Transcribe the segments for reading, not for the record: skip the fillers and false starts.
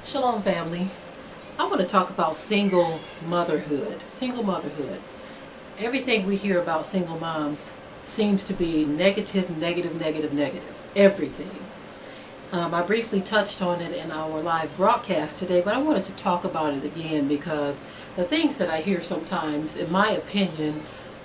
Shalom, family. I want to talk about single motherhood. Single motherhood. Everything we hear about single moms seems to be negative, negative, negative, negative. Everything. I briefly touched on it in our live broadcast today, but I wanted to talk about it again because the things that I hear sometimes, in my opinion,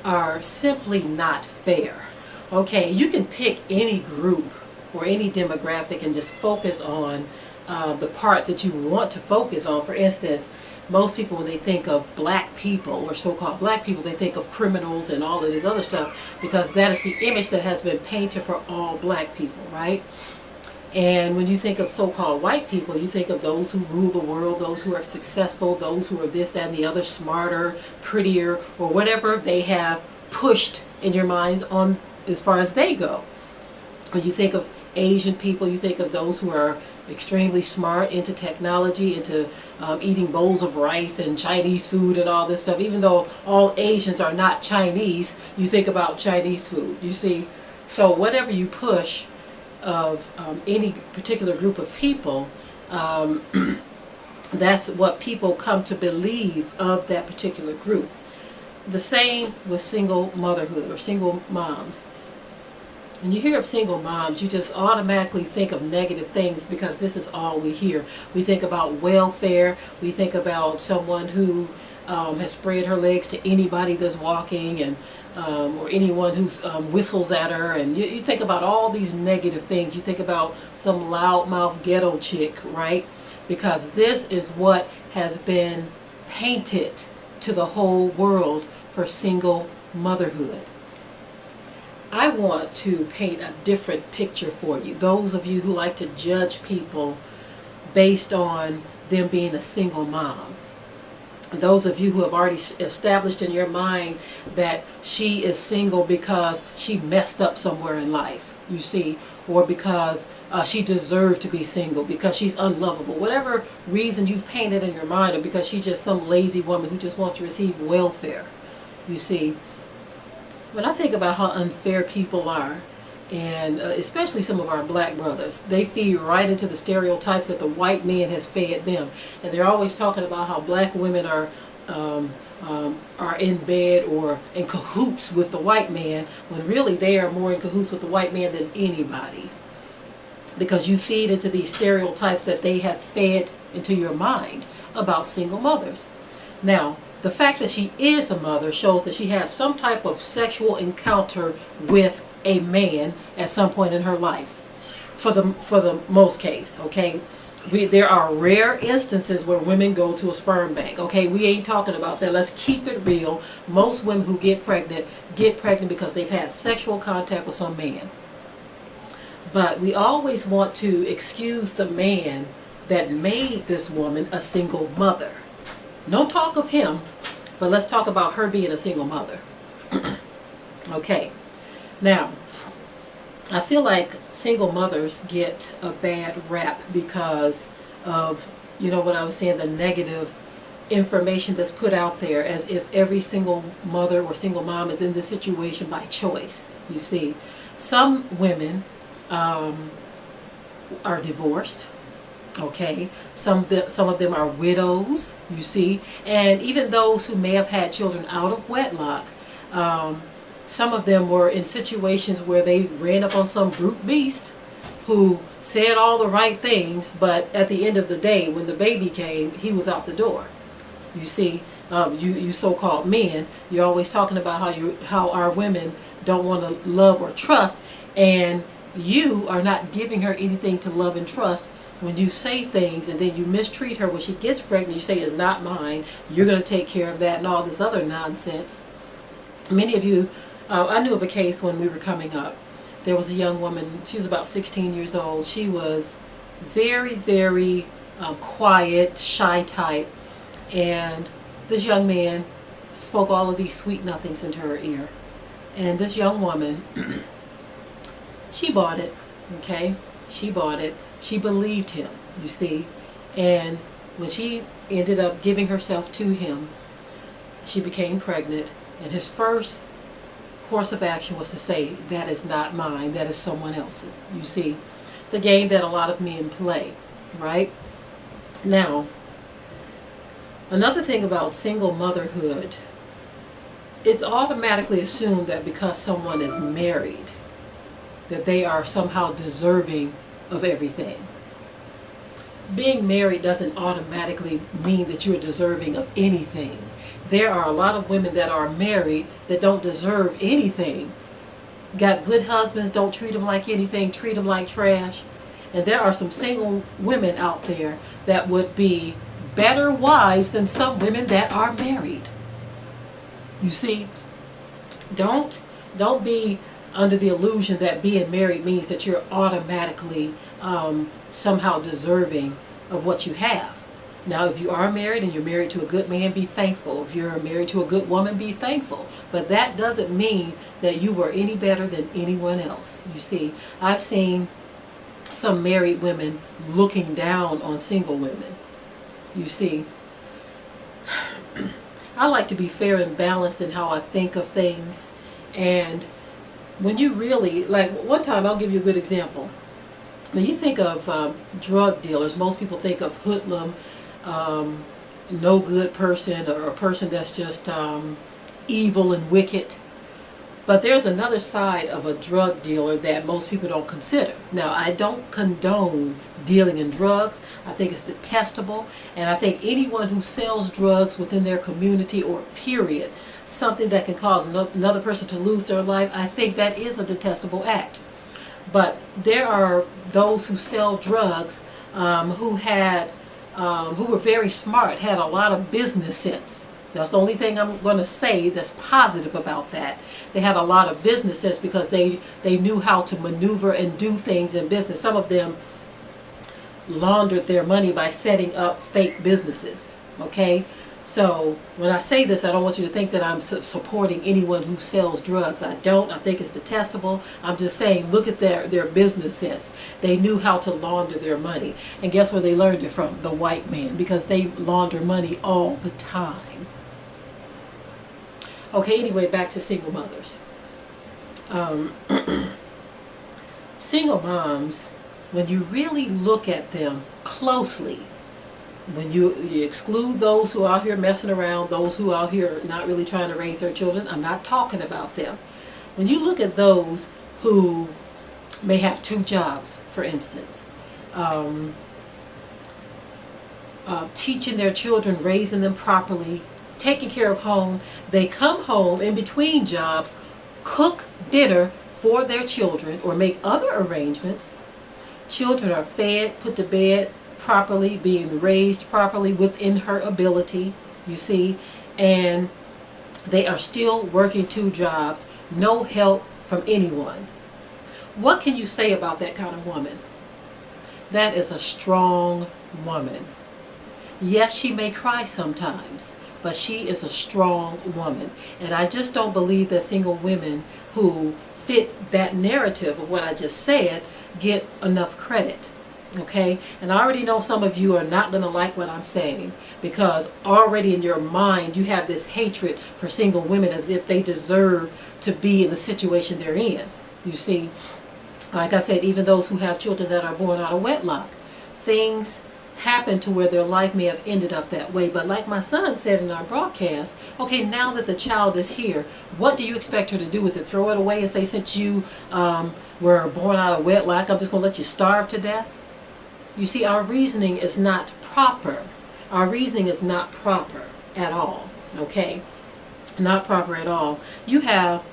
are simply not fair. Okay, you can pick any group or any demographic and just focus on the part that you want to focus on. For instance, most people, when they think of black people or so-called black people, they think of criminals and all of this other stuff because that is the image that has been painted for all black people, right? And when you think of so-called white people, you think of those who rule the world, those who are successful, those who are this, that, and the other, smarter, prettier, or whatever they have pushed in your minds on as far as they go. When you think of Asian people, you think of those who are extremely smart, into technology, into eating bowls of rice and Chinese food and all this stuff. Even though all Asians are not Chinese, you think about Chinese food, you see. So whatever you push of any particular group of people, that's what people come to believe of that particular group. The same with single motherhood or single moms. When you hear of single moms, you just automatically think of negative things because this is all we hear. We think about welfare. We think about someone who has spread her legs to anybody that's walking, and or anyone who whistles at her. And you think about all these negative things. You think about some loudmouth ghetto chick, right? Because this is what has been painted to the whole world for single motherhood. I want to paint a different picture for you. Those of you who like to judge people based on them being a single mom. Those of you who have already established in your mind that she is single because she messed up somewhere in life, you see, or because she deserved to be single, because she's unlovable. Whatever reason you've painted in your mind, or because she's just some lazy woman who just wants to receive welfare, you see. When I think about how unfair people are, and especially some of our black brothers, they feed right into the stereotypes that the white man has fed them. And they're always talking about how black women are in bed or in cahoots with the white man, when really they are more in cahoots with the white man than anybody. Because you feed into these stereotypes that they have fed into your mind about single mothers. Now, the fact that she is a mother shows that she has some type of sexual encounter with a man at some point in her life. For the most case, okay? There are rare instances where women go to a sperm bank, okay? We ain't talking about that. Let's keep it real. Most women who get pregnant because they've had sexual contact with some man. But we always want to excuse the man that made this woman a single mother. No talk of him, but let's talk about her being a single mother. Okay. Now, I feel like single mothers get a bad rap because of, you know what I was saying, the negative information that's put out there, as if every single mother or single mom is in this situation by choice. You see, some women are divorced. Okay, some of them are widows, you see, and even those who may have had children out of wedlock, some of them were in situations where they ran up on some brute beast who said all the right things, but at the end of the day, when the baby came, he was out the door. You see, you so-called men, you're always talking about how our women don't want to love or trust, and you are not giving her anything to love and trust. When you say things and then you mistreat her when she gets pregnant, you say, it's not mine, you're going to take care of that, and all this other nonsense. Many of you, I knew of a case when we were coming up. There was a young woman, she was about 16 years old. She was very, very quiet, shy type, and this young man spoke all of these sweet nothings into her ear. And this young woman, she bought it, okay? She bought it. She believed him, you see, and when she ended up giving herself to him, she became pregnant, and his first course of action was to say, that is not mine, that is someone else's. You see, the game that a lot of men play, right? Now, another thing about single motherhood, it's automatically assumed that because someone is married, that they are somehow deserving of everything. Being married doesn't automatically mean that you're deserving of anything. There are a lot of women that are married that don't deserve anything. Got good husbands, don't treat them like anything, treat them like trash. And there are some single women out there that would be better wives than some women that are married. You see, don't be under the illusion that being married means that you're automatically somehow deserving of what you have. Now, if you are married and you're married to a good man, be thankful. If you're married to a good woman, be thankful. But that doesn't mean that you were any better than anyone else. You see, I've seen some married women looking down on single women. You see, I like to be fair and balanced in how I think of things. And when you really, like one time, I'll give you a good example. When you think of drug dealers, most people think of hoodlum, no good person, or a person that's just evil and wicked. But there's another side of a drug dealer that most people don't consider. Now, I don't condone dealing in drugs. I think it's detestable. And I think anyone who sells drugs within their community or period, something that can cause another person to lose their life, I think that is a detestable act. But there are those who sell drugs who were very smart, had a lot of business sense. That's the only thing I'm going to say that's positive about that. They had a lot of business sense because they knew how to maneuver and do things in business. Some of them laundered their money by setting up fake businesses. Okay? So when I say this, I don't want you to think that I'm supporting anyone who sells drugs. I don't. I think it's detestable. I'm just saying, look at their business sense. They knew how to launder their money. And guess where they learned it from? The white man, because they launder money all the time. Okay, anyway, back to single mothers. Single moms, when you really look at them closely, when you exclude those who are out here messing around, those who are out here not really trying to raise their children, I'm not talking about them. When you look at those who may have two jobs, for instance, teaching their children, raising them properly, taking care of home, they come home in between jobs, cook dinner for their children or make other arrangements. Children are fed, put to bed properly, being raised properly within her ability, you see, and they are still working two jobs, no help from anyone. What can you say about that kind of woman? That is a strong woman. Yes, she may cry sometimes, but she is a strong woman. And I just don't believe that single women who fit that narrative of what I just said get enough credit. Okay? And I already know some of you are not going to like what I'm saying, because already in your mind you have this hatred for single women as if they deserve to be in the situation they're in. You see, like I said, even those who have children that are born out of wedlock, things happen to where their life may have ended up that way. But like my son said in our broadcast, okay, now that the child is here, what do you expect her to do with it? Throw it away and say, since you were born out of wedlock, I'm just going to let you starve to death? You see, our reasoning is not proper. Our reasoning is not proper at all, okay? Not proper at all. You have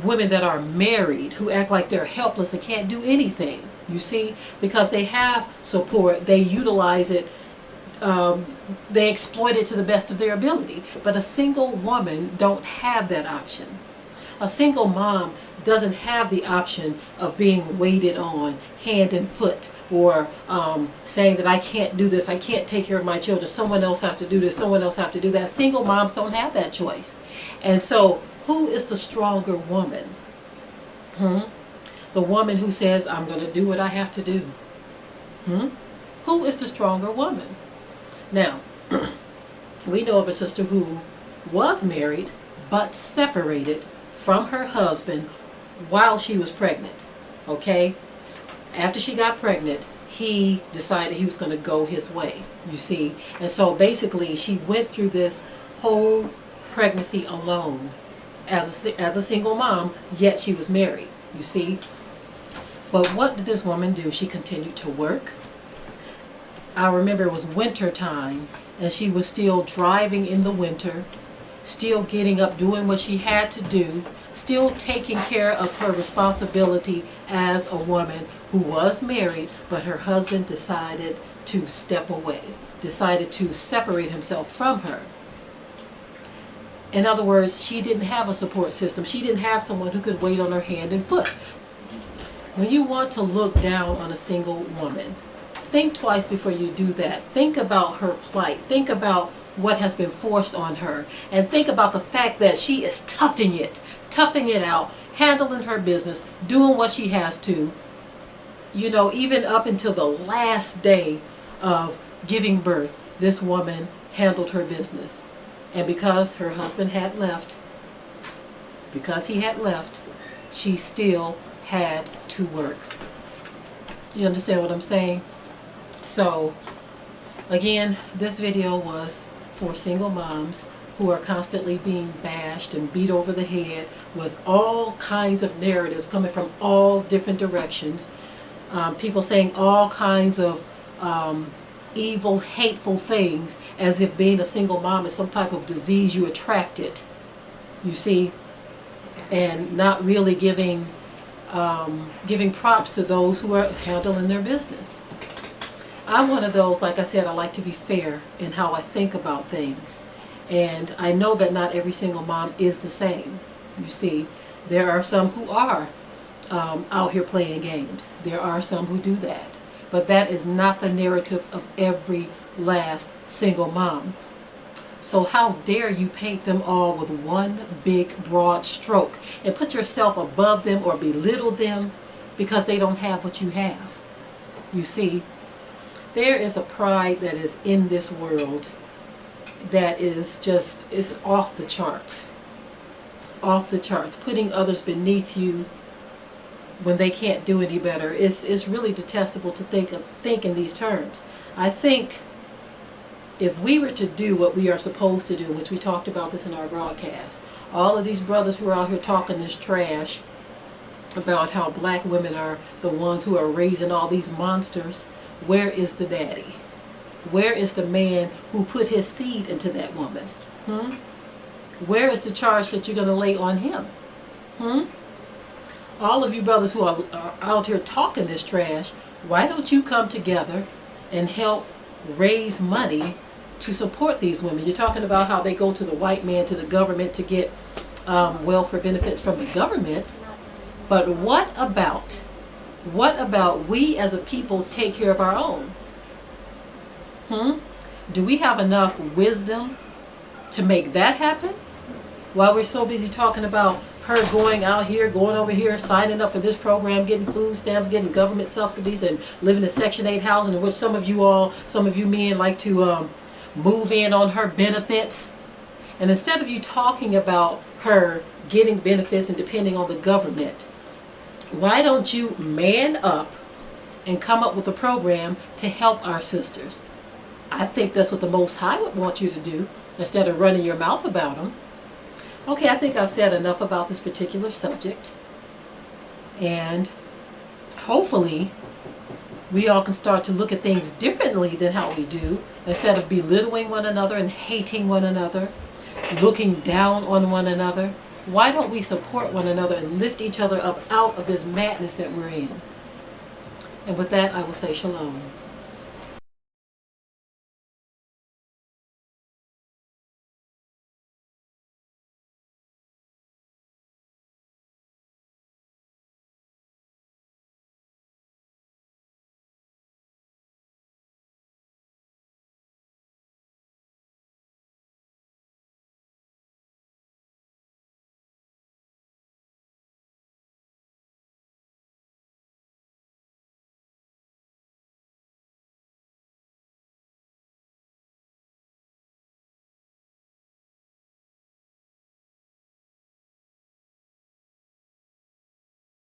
women that are married who act like they're helpless and can't do anything. You see, because they have support, they utilize it, they exploit it to the best of their ability. But a single woman don't have that option. A single mom doesn't have the option of being waited on hand and foot, or saying that I can't do this, I can't take care of my children, someone else has to do this, someone else has to do that. Single moms don't have that choice. And so who is the stronger woman? The woman who says, I'm going to do what I have to do. Who is the stronger woman? Now, we know of a sister who was married but separated from her husband while she was pregnant. Okay? After she got pregnant, he decided he was going to go his way, you see. And so basically she went through this whole pregnancy alone as a single mom, yet she was married, you see. But what did this woman do? She continued to work. I remember it was winter time, and she was still driving in the winter, still getting up, doing what she had to do, still taking care of her responsibility as a woman who was married, but her husband decided to step away, decided to separate himself from her. In other words, she didn't have a support system. She didn't have someone who could wait on her hand and foot. When you want to look down on a single woman, think twice before you do that. Think about her plight. Think about what has been forced on her. And think about the fact that she is toughing it out, handling her business, doing what she has to. You know, even up until the last day of giving birth, this woman handled her business. And because her husband had left, she still had to work. You understand what I'm saying? So, again, this video was for single moms who are constantly being bashed and beat over the head with all kinds of narratives coming from all different directions. People saying all kinds of evil, hateful things, as if being a single mom is some type of disease you attract it, you see, and not really giving props to those who are handling their business. I'm one of those, like I said, I like to be fair in how I think about things. And I know that not every single mom is the same. You see, there are some who are out here playing games. There are some who do that. But that is not the narrative of every last single mom. So how dare you paint them all with one big broad stroke and put yourself above them or belittle them because they don't have what you have. You see, there is a pride that is in this world that is off the charts. Off the charts. Putting others beneath you when they can't do any better. It's really detestable to think in these terms. I think if we were to do what we are supposed to do, which we talked about this in our broadcast, all of these brothers who are out here talking this trash about how black women are the ones who are raising all these monsters, where is the daddy? Where is the man who put his seed into that woman? Where is the charge that you're going to lay on him? All of you brothers who are out here talking this trash, why don't you come together and help raise money to support these women? You're talking about how they go to the white man, to the government to get welfare benefits from the government. But what about we as a people take care of our own? Do we have enough wisdom to make that happen? While we're so busy talking about her going out here, going over here, signing up for this program, getting food stamps, getting government subsidies, and living in Section 8 housing, in which some of you men like to move in on her benefits. And instead of you talking about her getting benefits and depending on the government, why don't you man up and come up with a program to help our sisters? I think that's what the Most High would want you to do, instead of running your mouth about them. Okay, I think I've said enough about this particular subject. And hopefully we all can start to look at things differently than how we do, instead of belittling one another and hating one another, looking down on one another. Why don't we support one another and lift each other up out of this madness that we're in? And with that, I will say shalom.